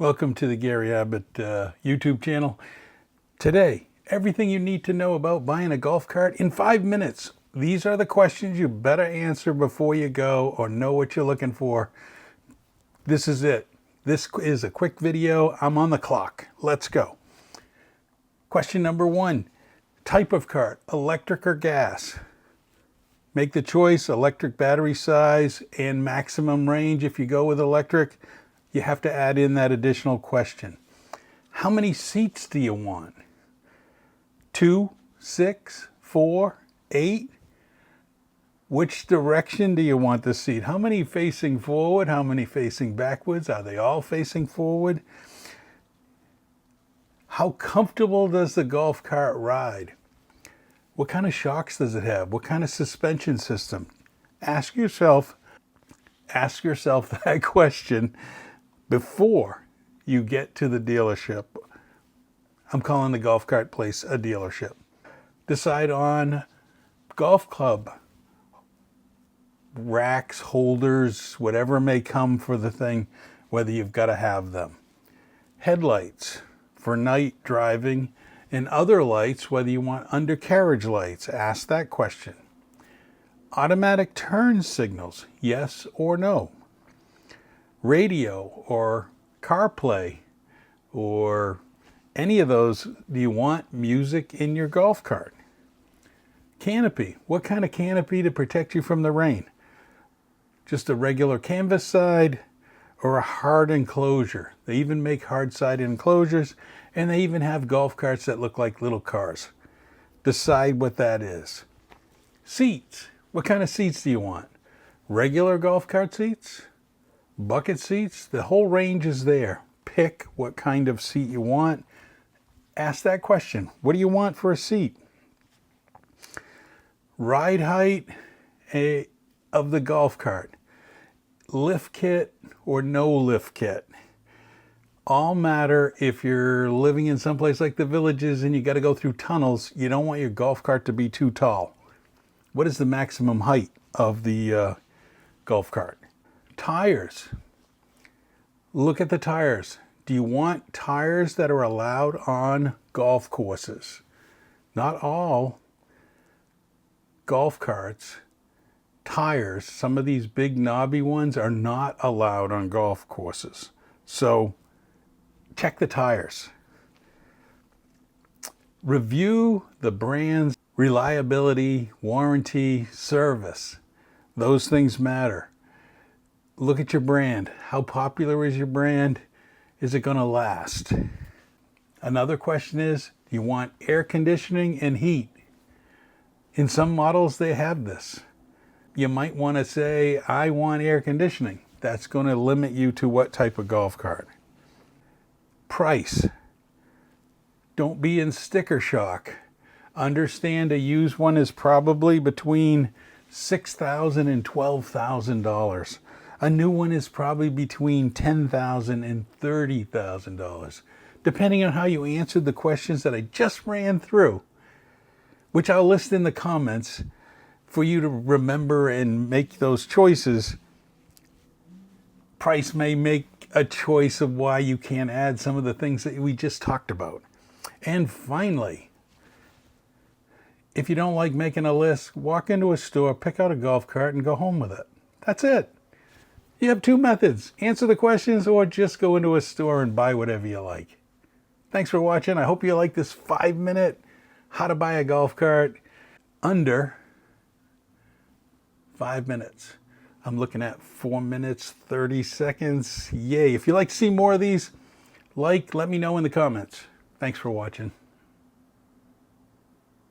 Welcome to the Gary Abbott YouTube channel. Today, everything you need to know about buying a golf cart in 5 minutes. These are the questions you better answer before you go or know what you're looking for. This is it. This is a quick video. I'm on the clock. Let's go. Question number 1. Type of cart, electric or gas? Make the choice, electric battery size and maximum range. If you go with electric, you have to add in that additional question. How many seats do you want? 2, 6, 4, 8? Which direction do you want the seat? How many facing forward? How many facing backwards? Are they all facing forward? How comfortable does the golf cart ride? What kind of shocks does it have? What kind of suspension system? Ask yourself that question before you get to the dealership. I'm calling the golf cart place a dealership. Decide on golf club, racks, holders, whatever may come for the thing, whether you've got to have them. Headlights for night driving, and other lights, whether you want undercarriage lights. Ask that question. Automatic turn signals, yes or no. Radio or CarPlay or any of those. Do you want music in your golf cart? Canopy. What kind of canopy to protect you from the rain? Just a regular canvas side or a hard enclosure? They even make hard side enclosures, and they even have golf carts that look like little cars. Decide what that is. Seats. What kind of seats do you want? Regular golf cart seats? Bucket seats? The whole range is there. Pick what kind of seat you want. Ask that question. What do you want for a seat? Ride height of the golf cart. Lift kit or no lift kit. All matter. If you're living in some place like the Villages and you got to go through tunnels, you don't want your golf cart to be too tall. What is the maximum height of the golf cart? Tires. Look at the tires. Do you want tires that are allowed on golf courses? Not all golf carts tires, some of these big knobby ones, are not allowed on golf courses. So check the tires. Review the brand's reliability, warranty, service. Those things matter. Look at your brand. How popular is your brand? Is it going to last? Another question is, do you want air conditioning and heat? In some models, they have this. You might want to say, I want air conditioning. That's going to limit you to what type of golf cart. Price. Don't be in sticker shock. Understand a used one is probably between $6,000 and $12,000. A new one is probably between $10,000 and $30,000, depending on how you answered the questions that I just ran through, which I'll list in the comments for you to remember and make those choices. Price may make a choice of why you can't add some of the things that we just talked about. And finally, if you don't like making a list, walk into a store, pick out a golf cart, and go home with it. That's it. You have 2 methods. Answer the questions or just go into a store and buy whatever you like. Thanks for watching. I hope you like this 5-minute how to buy a golf cart under 5 minutes. I'm looking at 4 minutes, 30 seconds. Yay. If you'd like to see more of these, let me know in the comments. Thanks for watching.